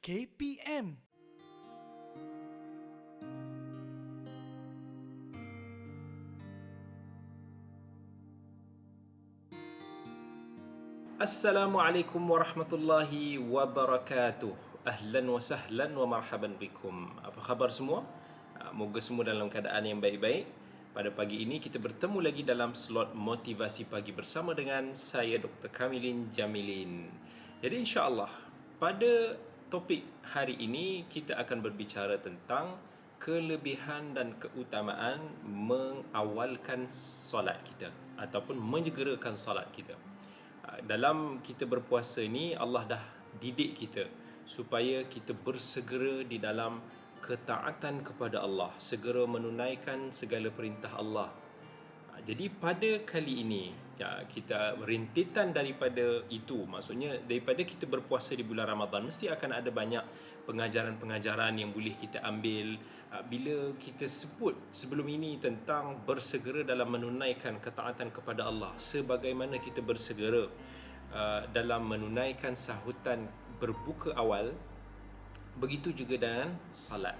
KPM. Assalamualaikum warahmatullahi wabarakatuh. Ahlan wa sahlan wa marhaban bikum. Apa khabar semua? Moga semua dalam keadaan yang baik-baik. Pada pagi ini kita bertemu lagi dalam slot motivasi pagi bersama dengan saya Dr. Kamilin Jamilin. Jadi insya-Allah pada topik hari ini kita akan berbicara tentang kelebihan dan keutamaan mengawalkan solat kita ataupun menyegerakan solat kita. Dalam kita berpuasa ni Allah dah didik kita supaya kita bersegera di dalam ketaatan kepada Allah, segera menunaikan segala perintah Allah. Jadi pada kali ini kita rintitan daripada itu, maksudnya daripada kita berpuasa di bulan Ramadan mesti akan ada banyak pengajaran-pengajaran yang boleh kita ambil bila kita sebut sebelum ini tentang bersegera dalam menunaikan ketaatan kepada Allah, sebagaimana kita bersegera dalam menunaikan sahutan berbuka awal, begitu juga dengan salat.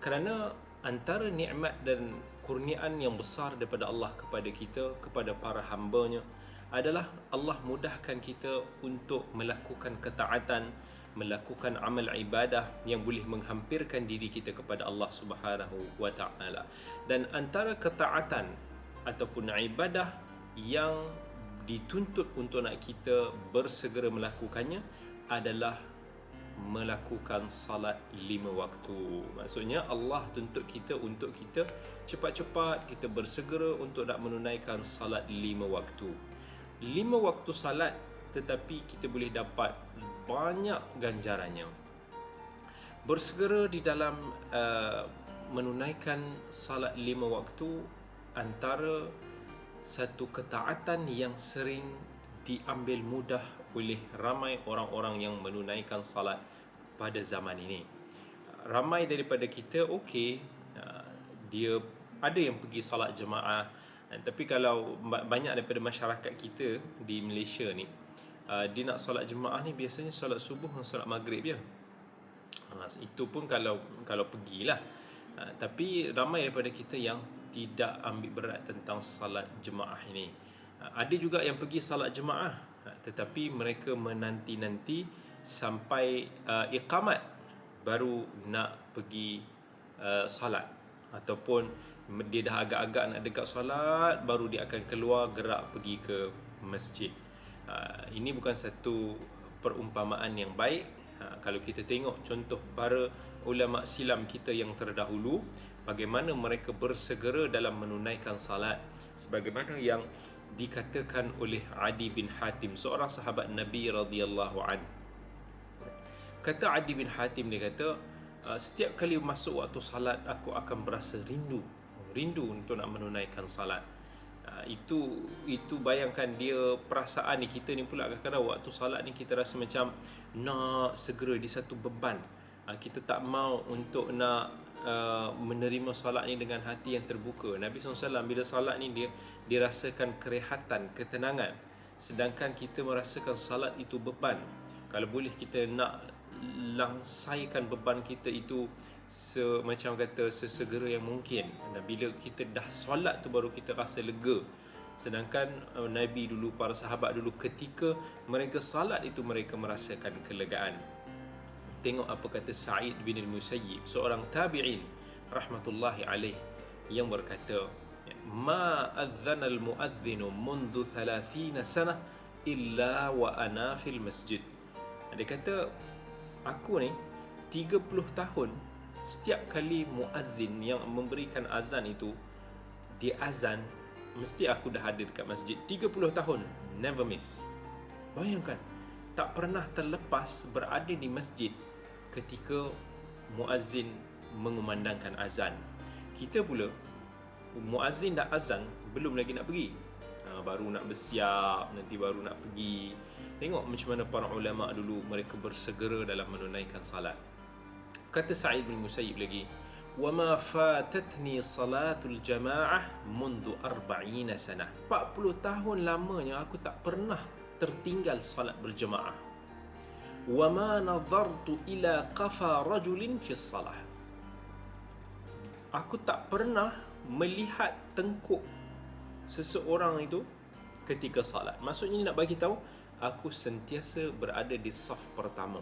Kerana antara nikmat dan kurniaan yang besar daripada Allah kepada kita, kepada para hamba-Nya, adalah Allah mudahkan kita untuk melakukan ketaatan, melakukan amal ibadah yang boleh menghampirkan diri kita kepada Allah Subhanahu wa taala. Dan antara ketaatan ataupun ibadah yang dituntut untuk nak kita bersegera melakukannya adalah melakukan salat 5 waktu. Maksudnya Allah tuntut kita untuk kita cepat-cepat kita bersegera untuk nak menunaikan salat 5 waktu. 5 waktu salat, tetapi kita boleh dapat banyak ganjarannya. Bersegera di dalam menunaikan salat 5 waktu antara satu ketaatan yang sering diambil mudah oleh ramai orang-orang yang menunaikan salat pada zaman ini. Ramai daripada kita dia ada yang pergi salat jemaah, tapi kalau banyak daripada masyarakat kita di Malaysia ni, dia nak salat jemaah ni biasanya salat subuh dan salat maghrib je. Itu pun kalau pergilah. Tapi ramai daripada kita yang tidak ambil berat tentang salat jemaah ini. Ada juga yang pergi salat jemaah, tetapi mereka menanti-nanti sampai iqamat baru nak pergi salat, ataupun dia dah agak-agak nak dekat salat baru dia akan keluar gerak pergi ke masjid. Ini bukan satu perumpamaan yang baik. Kalau kita tengok contoh para ulama silam kita yang terdahulu, bagaimana mereka bersegera dalam menunaikan salat, sebagaimana yang dikatakan oleh Adi bin Hatim, seorang sahabat Nabi radhiyallahu an. Kata Adi bin Hatim, dia kata, setiap kali masuk waktu salat aku akan berasa rindu untuk nak menunaikan salat. Itu bayangkan dia, perasaan ni kita ni pula kadang-kadang waktu salat ni kita rasa macam nak segera, di satu beban. Kita tak mau untuk nak menerima salat ni dengan hati yang terbuka. Nabi SAW bila salat ni dia rasakan kerehatan, ketenangan, sedangkan kita merasakan salat itu beban. Kalau boleh kita nak langsaikan beban kita itu macam kata sesegera yang mungkin. Dan bila kita dah solat tu baru kita rasa lega. Sedangkan Nabi dulu, para sahabat dulu, ketika mereka salat itu mereka merasakan kelegaan. Tengok apa kata Sa'id bin al-Musayyib, seorang tabi'in rahmatullahi alaih, yang berkata, ma adzana al-muadzinu mundu 30 sanah illa wa ana fil masjid. Dia kata, aku ni 30 tahun, setiap kali muazzin yang memberikan azan itu, dia azan, mesti aku dah ada dekat masjid. 30 tahun, never miss. Bayangkan, tak pernah terlepas berada di masjid ketika muazzin mengumandangkan azan. Kita pula, muazzin dah azan, belum lagi nak pergi, baru nak bersiap, nanti baru nak pergi. Tengok macam mana para ulama dulu, mereka bersegera dalam menunaikan salat. Kata Sa'id bin Musayyib lagi, وَمَا فَاتَتْنِي صَلَاةُ الْجَمَاعَةِ مُنْذُ 40 سَنَةً. 40 tahun lamanya aku tak pernah tertinggal salat berjemaah. wa ma nadartu ila qafa rajulin fi salah. Aku tak pernah melihat tengkuk seseorang itu ketika salat. Maksudnya nak bagi tahu, aku sentiasa berada di saf pertama.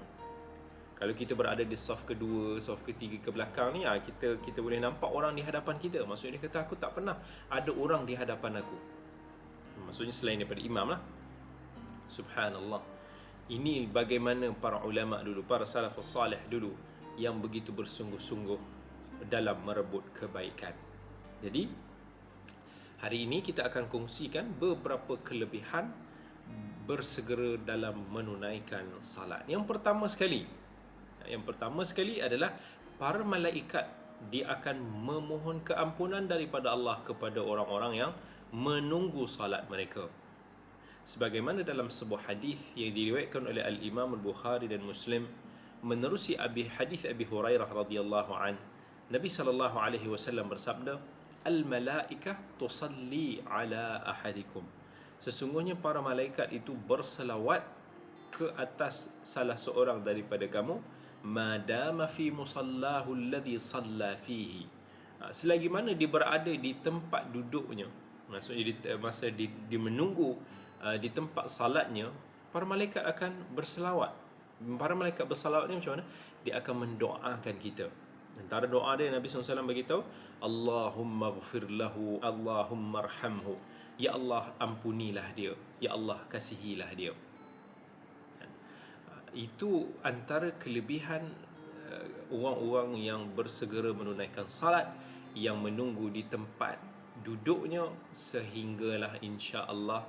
Kalau kita berada di saf kedua, saf ketiga ke belakang ni, kita boleh nampak orang di hadapan kita. Maksudnya dia kata aku tak pernah ada orang di hadapan aku. Maksudnya selain daripada imam lah. Subhanallah. Ini bagaimana para ulama dulu, para salafus salih dulu yang begitu bersungguh-sungguh dalam merebut kebaikan. Jadi hari ini kita akan kongsikan beberapa kelebihan bersegera dalam menunaikan salat. Yang pertama sekali adalah para malaikat dia akan memohon keampunan daripada Allah kepada orang-orang yang menunggu salat mereka. Sebagaimana dalam sebuah hadis yang diriwayatkan oleh Al-Imam Al-Bukhari dan Muslim menerusi hadis Abi Hurairah radhiyallahu an, Nabi sallallahu alaihi wasallam bersabda, "Al-malaikah tusalli ala ahadikum." Sesungguhnya para malaikat itu berselawat ke atas salah seorang daripada kamu, madama fi musallahu alladhi salla fihi. Selagi mana dia berada di tempat duduknya, maksudnya masa dia menunggu di tempat salatnya, para malaikat akan berselawat. Para malaikat berselawat ni macam mana? Dia akan mendoakan kita. Antara doa dia Nabi SAW beritahu, Allahumma ghfir lahu, Allahumma arhamhu. Ya Allah, ampunilah dia. Ya Allah, kasihilah dia. Itu antara kelebihan orang-orang yang bersegera menunaikan salat, yang menunggu di tempat duduknya sehinggalah insya-Allah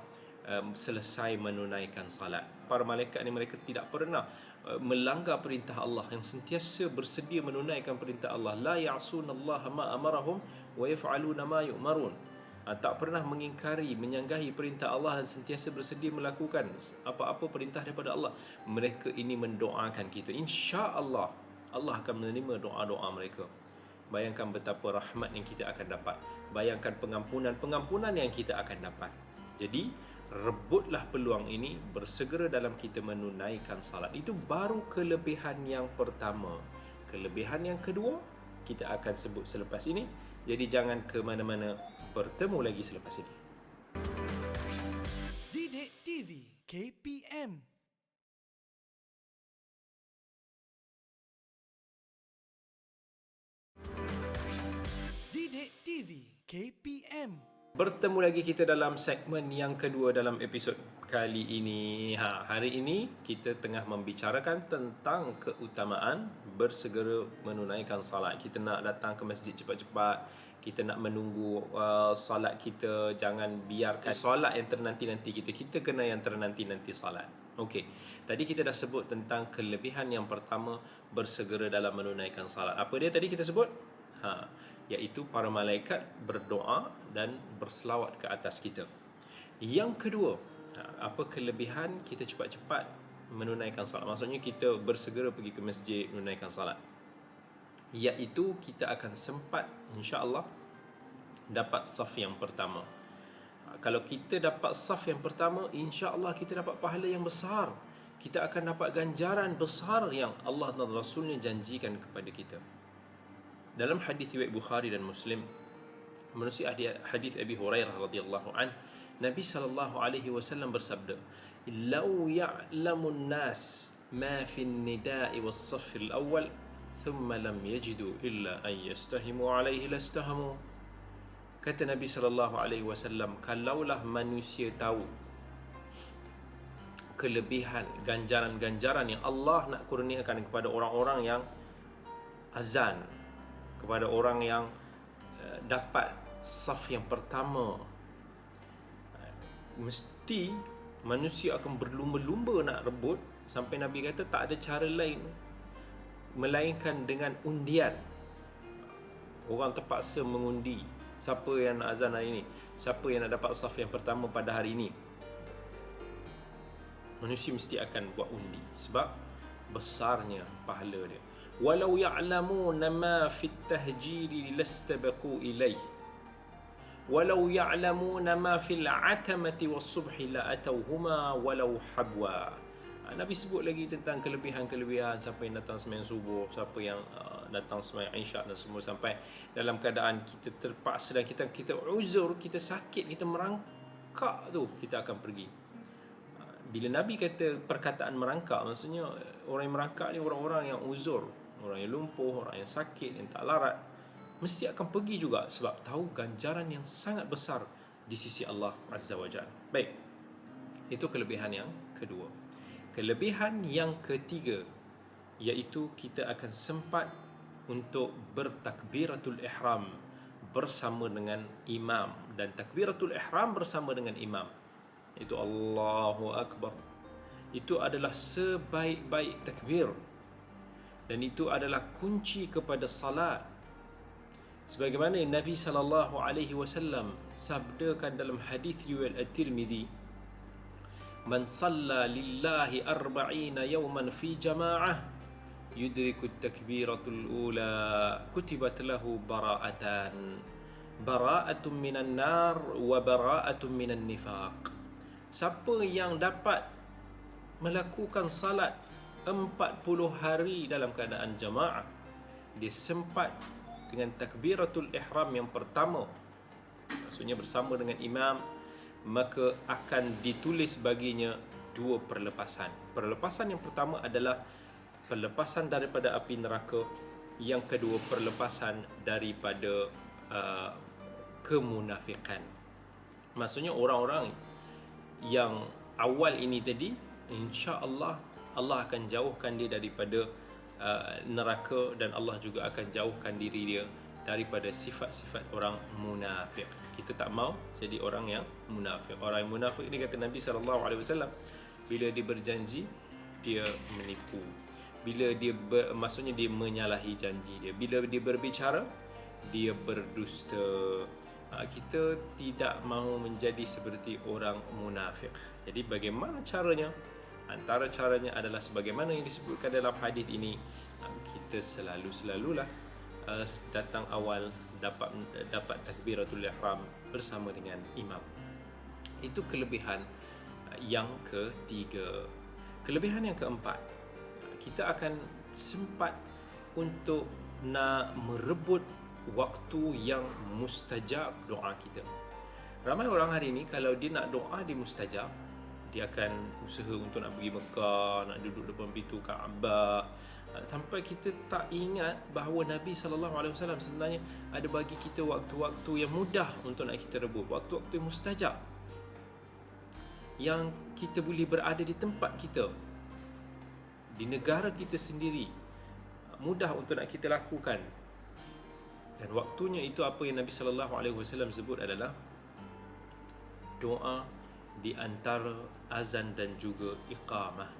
selesai menunaikan salat. Para malaikat ni mereka tidak pernah melanggar perintah Allah, yang sentiasa bersedia menunaikan perintah Allah. La ya'sunallaha ma amarahum wa yaf'aluna ma yu'marun. Tak pernah mengingkari, menyanggahi perintah Allah dan sentiasa bersedia melakukan apa-apa perintah daripada Allah. Mereka ini mendoakan kita. Insya-Allah Allah akan menerima doa-doa mereka. Bayangkan betapa rahmat yang kita akan dapat. Bayangkan pengampunan yang kita akan dapat. Jadi rebutlah peluang ini, bersegera dalam kita menunaikan salat. Itu baru kelebihan yang pertama. Kelebihan yang kedua kita akan sebut selepas ini. Jadi jangan ke mana-mana, bertemu lagi selepas ini. Didik TV KPM. Didik TV KPM. Bertemu lagi kita dalam segmen yang kedua dalam episod kali ini. Hari ini kita tengah membicarakan tentang keutamaan bersegera menunaikan salat. Kita nak datang ke masjid cepat-cepat. Kita nak menunggu salat kita. Jangan biarkan salat yang ternanti-nanti kita. Kita kena yang ternanti-nanti salat. Okey. Tadi kita dah sebut tentang kelebihan yang pertama bersegera dalam menunaikan salat. Apa dia tadi kita sebut? Iaitu para malaikat berdoa dan berselawat ke atas kita. Yang kedua, apa kelebihan kita cepat-cepat menunaikan salat? Maksudnya kita bersegera pergi ke masjid menunaikan salat. Iaitu kita akan sempat insya-Allah dapat saf yang pertama. Kalau kita dapat saf yang pertama, insya-Allah kita dapat pahala yang besar. Kita akan dapat ganjaran besar yang Allah dan Rasulnya janjikan kepada kita. Dalam hadis riwayat Bukhari dan Muslim, menerusi hadis Abi Hurairah radhiyallahu an, Nabi sallallahu alaihi wasallam bersabda, "Law ya'lamun nas ma fi an-nida'i was-saff al-awwal, thumma lam yajidu illa an yastahimu alaihi lastahamu." Kata Nabi sallallahu alaihi wasallam, kalaulah manusia tahu kelebihan ganjaran-ganjaran yang Allah nak kurniakan kepada orang-orang yang azan, kepada orang yang dapat saf yang pertama, mesti manusia akan berlumba-lumba nak rebut, sampai Nabi kata tak ada cara lain melainkan dengan undian. Orang terpaksa mengundi siapa yang nak azan hari ini, siapa yang nak dapat saf yang pertama pada hari ini. Manusia mesti akan buat undi sebab besarnya pahala dia. Walau ya'lamuna ma fi at-tahjir lastabaqu ilayh, walau ya'lamuna ma fi al-'atamati was-subhi la atawhuma walau habwa. Nabi sebut lagi tentang kelebihan-kelebihan siapa yang datang sembahyang subuh, siapa yang datang sembahyang isyak dan semua, sampai dalam keadaan kita terpaksa dan kita uzur, kita sakit, kita merangkak tu, kita akan pergi. Bila Nabi kata perkataan merangkak, maksudnya orang yang merangkak ni orang-orang yang uzur, orang yang lumpuh, orang yang sakit, yang tak larat, mesti akan pergi juga sebab tahu ganjaran yang sangat besar di sisi Allah Azza wa Jalla. Baik, itu kelebihan yang kedua. Kelebihan yang ketiga, iaitu kita akan sempat untuk bertakbiratul ihram bersama dengan imam. Dan takbiratul ihram bersama dengan imam, itu Allahu Akbar, itu adalah sebaik-baik takbir, dan itu adalah kunci kepada salat. Sebagaimana Nabi SAW sabdakan dalam hadis riwayat At-Tirmidzi, Man salla lillahi arba'ina yawman fi jama'ah yudriku at-takbiratul ula kutibat lahu bara'atan, bara'atun minan nar wa bara'atun minan nifaq. Siapa yang dapat melakukan salat 40 hari dalam keadaan jamaah, dia sempat dengan takbiratul ihram yang pertama, maksudnya bersama dengan imam, maka akan ditulis baginya 2 perlepasan. Perlepasan yang pertama adalah perlepasan daripada api neraka, yang kedua perlepasan daripada kemunafikan. Maksudnya orang-orang yang awal ini tadi, insya-Allah Allah akan jauhkan dia daripada neraka, dan Allah juga akan jauhkan diri dia daripada sifat-sifat orang munafik. Kita tak mau jadi orang yang munafik. Orang yang munafik ni, kata Nabi SAW, bila dia berjanji, dia menipu. Bila dia maksudnya dia menyalahi janji dia. Bila dia berbicara, dia berdusta. Kita tidak mahu menjadi seperti orang munafik. Jadi bagaimana caranya? Antara caranya adalah sebagaimana yang disebutkan dalam hadis ini, kita selalulah datang awal, dapat takbiratul ihram bersama dengan imam. Itu kelebihan yang ketiga. Kelebihan yang keempat, kita akan sempat untuk nak merebut waktu yang mustajab doa kita. Ramai orang hari ini kalau dia nak doa dia mustajab, dia akan usaha untuk nak pergi Mekah, nak duduk depan pintu Kaabah, sampai kita tak ingat bahawa Nabi SAW sebenarnya ada bagi kita waktu-waktu yang mudah untuk nak kita rebut, waktu-waktu yang mustajab, yang kita boleh berada di tempat kita, di negara kita sendiri, mudah untuk nak kita lakukan. Dan waktunya itu apa yang Nabi SAW sebut adalah doa di antara azan dan juga iqamah.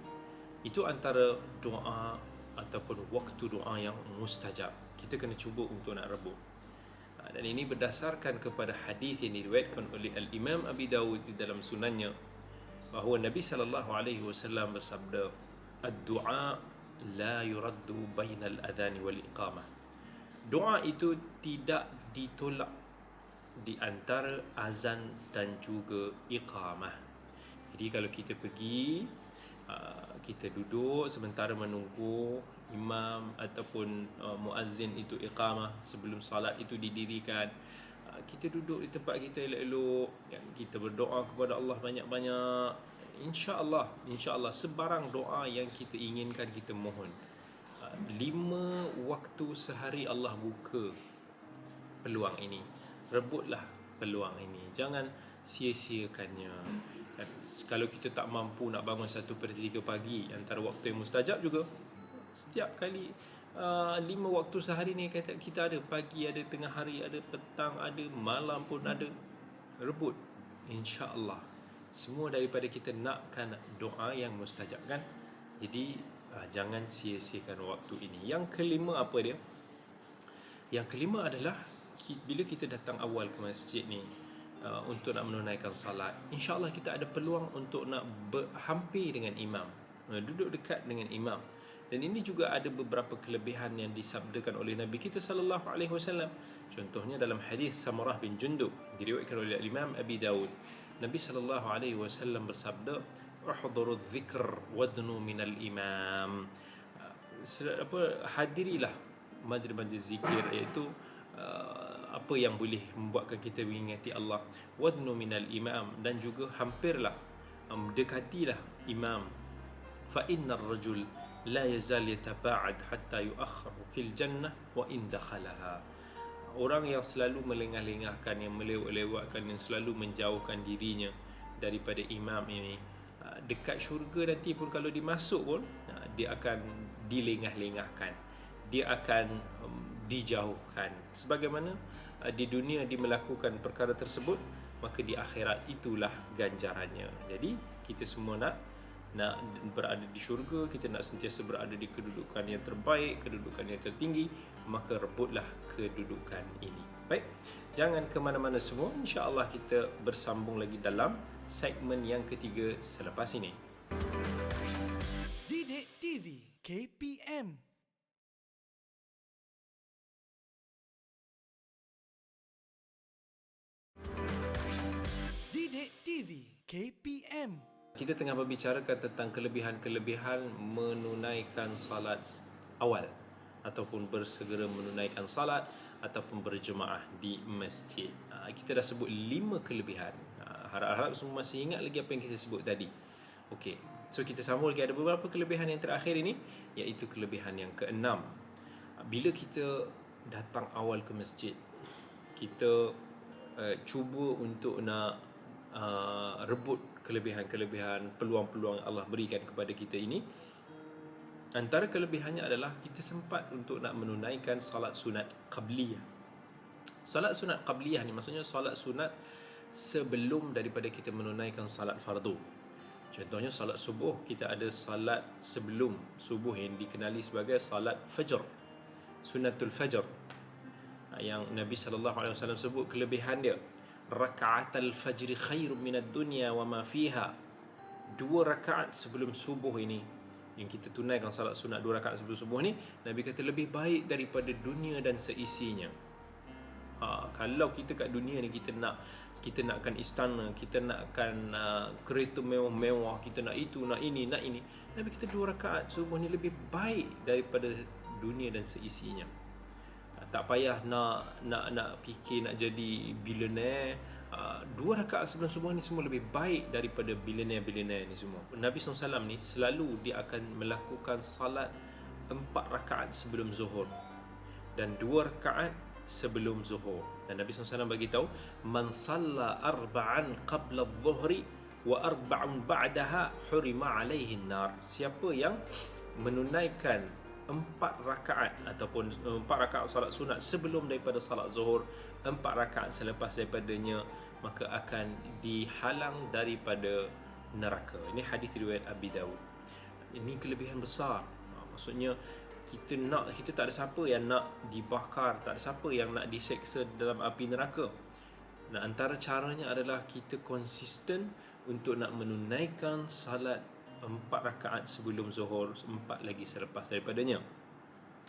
Itu antara doa ataupun waktu doa yang mustajab. Kita kena cuba untuk nak rebut. Dan ini berdasarkan kepada hadis yang diriwayatkan oleh Al-Imam Abi Dawud di dalam sunannya, bahawa Nabi SAW bersabda, "Ad-du'a la yuraddu bainal adhan wal iqamah." Doa itu tidak ditolak di antara azan dan juga iqamah. Jadi kalau kita pergi, kita duduk sementara menunggu imam ataupun muazzin itu iqamah, sebelum salat itu didirikan, kita duduk di tempat kita elok-elok, kita berdoa kepada Allah banyak-banyak. InsyaAllah sebarang doa yang kita inginkan, kita mohon. 5 waktu sehari Allah buka peluang ini. Rebutlah peluang ini, jangan sia-siakannya. Kalau kita tak mampu nak bangun 1/3 pagi, antara waktu yang mustajab juga, setiap kali 5 waktu sehari ni kita ada, pagi ada, tengah hari ada, petang ada, malam pun ada. Rebut, insya-Allah. Semua daripada kita nakkan doa yang mustajab, kan? Jadi jangan sia-siakan waktu ini. Yang kelima apa dia? Yang kelima adalah bila kita datang awal ke masjid ni untuk nak menunaikan salat, insya-Allah kita ada peluang untuk nak hampir dengan imam, duduk dekat dengan imam. Dan ini juga ada beberapa kelebihan yang disabdakan oleh Nabi kita sallallahu alaihi wasallam. Contohnya dalam hadis Samurah bin Jundub diriwayatkan oleh Imam Abi Dawud, Nabi sallallahu alaihi wasallam bersabda, uhdurudz dzikr wadnu minal imam. Hadirilah majlis-majlis zikir, iaitu apa yang boleh membuatkan kita mengingati Allah, wadnu minal imam, dan juga hampirlah dekatilah imam. Fa innar rajul la yazal yataba'ad hatta yu'akhkharu fil jannah wa in dakhalaha. Orang yang selalu melengah-lengahkan, yang melewat-lewatkan, yang selalu menjauhkan dirinya daripada imam ini, dekat syurga nanti pun kalau dimasuk pun, dia akan dilengah-lengahkan, dia akan dijauhkan. Sebagaimana di dunia dia melakukan perkara tersebut, maka di akhirat itulah ganjarannya. Jadi kita semua nak berada di syurga, kita nak sentiasa berada di kedudukan yang terbaik, kedudukan yang tertinggi, maka rebutlah kedudukan ini. Baik, jangan ke mana-mana semua. InsyaAllah kita bersambung lagi dalam segmen yang ketiga selepas ini. Didik TV KPM. Didik TV KPM. Kita tengah berbicarakan tentang kelebihan-kelebihan menunaikan salat awal, ataupun bersegera menunaikan salat, ataupun berjemaah di masjid. Kita dah sebut 5 kelebihan. Harap-harap semua masih ingat lagi apa yang kita sebut tadi. Okey, so kita sambung lagi. Ada beberapa kelebihan yang terakhir ini, iaitu kelebihan yang keenam. Bila kita datang awal ke masjid, kita cuba untuk nak rebut kelebihan-kelebihan, peluang-peluang Allah berikan kepada kita ini. Antara kelebihannya adalah kita sempat untuk nak menunaikan salat sunat qabliyah. Salat sunat qabliyah ni maksudnya salat sunat sebelum daripada kita menunaikan salat fardu. Contohnya salat subuh, kita ada salat sebelum subuh yang dikenali sebagai salat fajr, sunatul fajr, yang Nabi SAW sebut kelebihan dia, raka'atul fajr khairun minad dunya wa ma fiha. 2 rakaat sebelum subuh ini, yang kita tunaikan salat sunat 2 rakaat sebelum subuh ni, Nabi kata lebih baik daripada dunia dan seisinya. Kalau kita kat dunia ni, kita nakkan istana, kita nakkan kereta mewah-mewah, kita nak itu, nak ini, nak ini, Nabi kata 2 rakaat subuh ni lebih baik daripada dunia dan seisinya. Tak payah nak fikir nak jadi billionaire. 2 rakaat sebelum subuh ni semua lebih baik daripada billionaire ni semua. Nabi SAW ni selalu dia akan melakukan salat 4 rakaat sebelum zuhur dan 2 rakaat sebelum zuhur. Dan Nabi SAW bagi tahu, man salla arba'an qabla adh-dhuhri wa arba'un ba'daha hurima alaihi an-nar. Siapa yang menunaikan 4 rakaat ataupun 4 rakaat salat sunat sebelum daripada salat zuhur, 4 rakaat selepas daripadanya, maka akan dihalang daripada neraka. Ini hadis riwayat Abi Dawud. Ini kelebihan besar. Maksudnya kita tak ada siapa yang nak dibakar, tak ada siapa yang nak diseksa dalam api neraka. Dan antara caranya adalah kita konsisten untuk nak menunaikan salat 4 rakaat sebelum zuhur, 4 lagi selepas daripadanya.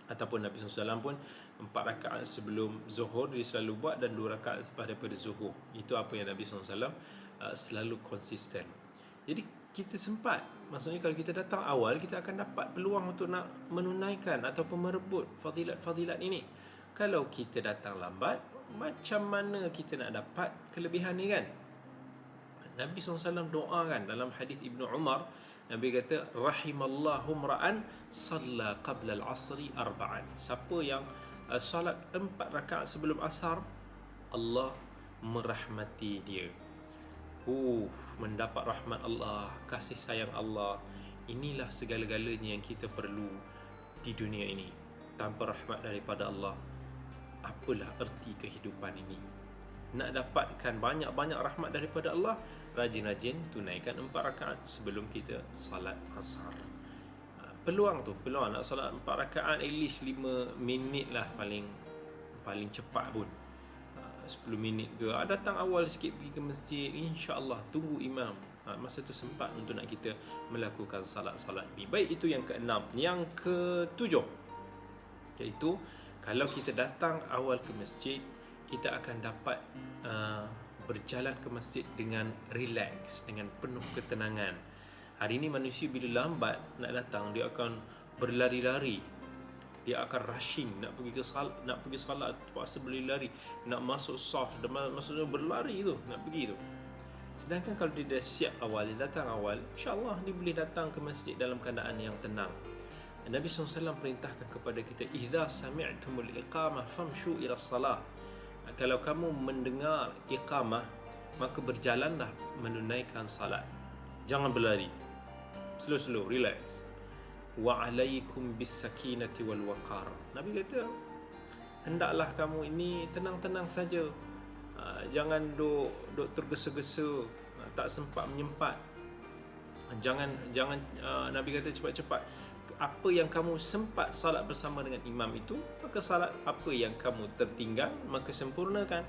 Ataupun Nabi SAW pun 4 rakaat sebelum zuhur dia selalu buat, dan 2 rakaat selepas daripada zuhur. Itu apa yang Nabi SAW selalu konsisten. Jadi kita sempat, maksudnya kalau kita datang awal, kita akan dapat peluang untuk nak menunaikan ataupun merebut fadilat-fadilat ini. Kalau kita datang lambat, macam mana kita nak dapat kelebihan ni kan? Nabi SAW doakan dalam hadis Ibnu Umar, Nabi kata, rahimallahu mra'an salla qabla al-asri arba'an. Siapa yang salat 4 rakaat sebelum asar, Allah merahmati dia. Mendapat rahmat Allah, kasih sayang Allah. Inilah segala-galanya yang kita perlu di dunia ini. Tanpa rahmat daripada Allah, apalah erti kehidupan ini? Nak dapatkan banyak-banyak rahmat daripada Allah, rajin-rajin tunaikan 4 rakaat sebelum kita salat asar. Peluang nak salat 4 rakaat at least 5 minit lah, paling cepat pun 10 minit ke. Datang awal sikit pergi ke masjid, insya-Allah tunggu imam. Masa tu sempat untuk nak kita melakukan salat-salat ni. Baik, itu yang keenam. Yang ketujuh, iaitu kalau kita datang awal ke masjid, kita akan dapat berjalan ke masjid dengan relax, dengan penuh ketenangan. Hari ini manusia bila lambat nak datang, dia akan berlari-lari, dia akan rushing nak pergi salat, terpaksa berlari, nak masuk saf, maksudnya berlari tu, nak pergi tu. Sedangkan kalau dia dah siap awal, dia datang awal, insya-Allah dia boleh datang ke masjid dalam keadaan yang tenang. Nabi SAW perintahkan kepada kita, idza sami'tumul iqamah famshu ila salah. Kalau kamu mendengar iqamah, maka berjalanlah menunaikan salat. Jangan berlari, slow, relax. Wa alaikum bis sakinati wal waqar. Nabi kata, hendaklah kamu ini tenang-tenang saja. Jangan duk tergesa-gesa, tak sempat menyempat. Jangan Nabi kata cepat-cepat. Apa yang kamu sempat salat bersama dengan imam itu, maka salat. Apa yang kamu tertinggal, maka sempurnakan.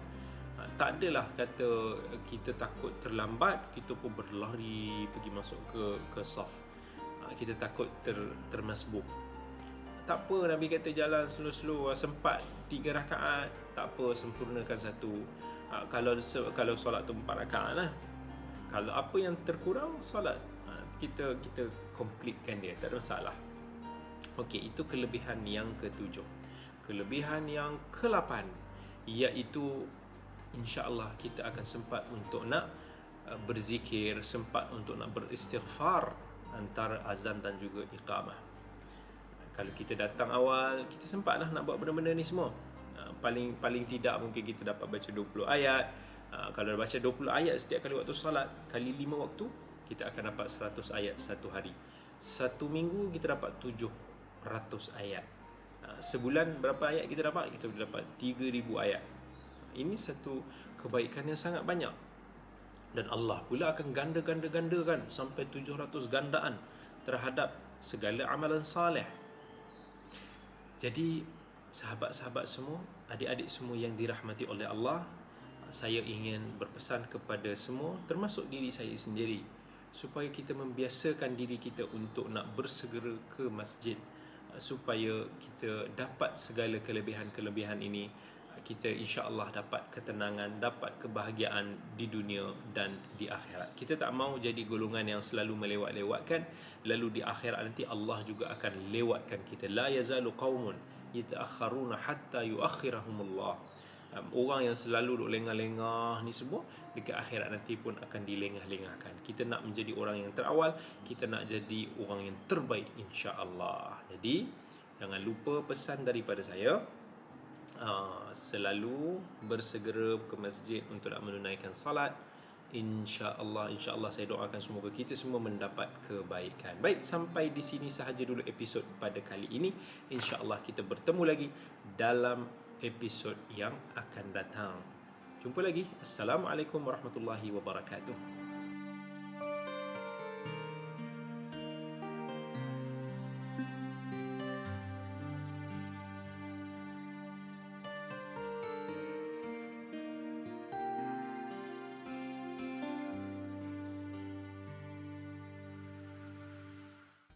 Tak adalah kata kita takut terlambat, kita pun berlari pergi masuk ke saf. Kita takut termasbuk. Tak apa, Nabi kata jalan slow, sempat 3 rakaat, tak apa, sempurnakan 1. Kalau solat tu 4 rakaat lah. Kalau apa yang terkurang, solat kita completekan dia, tak ada masalah. Okey, itu kelebihan yang ke-7. Kelebihan yang ke-8, iaitu insya-Allah kita akan sempat untuk nak berzikir, sempat untuk nak beristighfar antara azan dan juga iqamah. Kalau kita datang awal, kita sempatlah nak buat benda-benda ni semua. Paling tidak mungkin kita dapat baca 20 ayat. Kalau baca 20 ayat setiap kali waktu solat, kali 5 waktu, kita akan dapat 100 ayat satu hari. Satu minggu kita dapat 700 ayat. Sebulan berapa ayat kita dapat? Kita boleh dapat 3000 ayat. Ini satu kebaikan yang sangat banyak. Dan Allah pula akan ganda-gandakan sampai 700 gandaan terhadap segala amalan saleh. Jadi sahabat-sahabat semua, adik-adik semua yang dirahmati oleh Allah, saya ingin berpesan kepada semua, termasuk diri saya sendiri, supaya kita membiasakan diri kita untuk nak bersegera ke masjid, supaya kita dapat segala kelebihan-kelebihan ini. Kita insya-Allah dapat ketenangan, dapat kebahagiaan di dunia dan di akhirat. Kita tak mahu jadi golongan yang selalu melewat-lewatkan, lalu di akhirat nanti Allah juga akan lewatkan kita. La yazalu qaumun yata'akharuna hatta yuakhirahumullah. Orang yang selalu duk lengah-lengah ni semua, dekat akhirat nanti pun akan dilengah-lengahkan. Kita nak menjadi orang yang terawal, kita nak jadi orang yang terbaik insya-Allah. Jadi jangan lupa pesan daripada saya, selalu bersegera ke masjid untuk nak menunaikan salat. InsyaAllah saya doakan semoga kita semua mendapat kebaikan. Baik, sampai di sini sahaja dulu episod pada kali ini. InsyaAllah kita bertemu lagi dalam episod yang akan datang. Jumpa lagi. Assalamualaikum warahmatullahi wabarakatuh.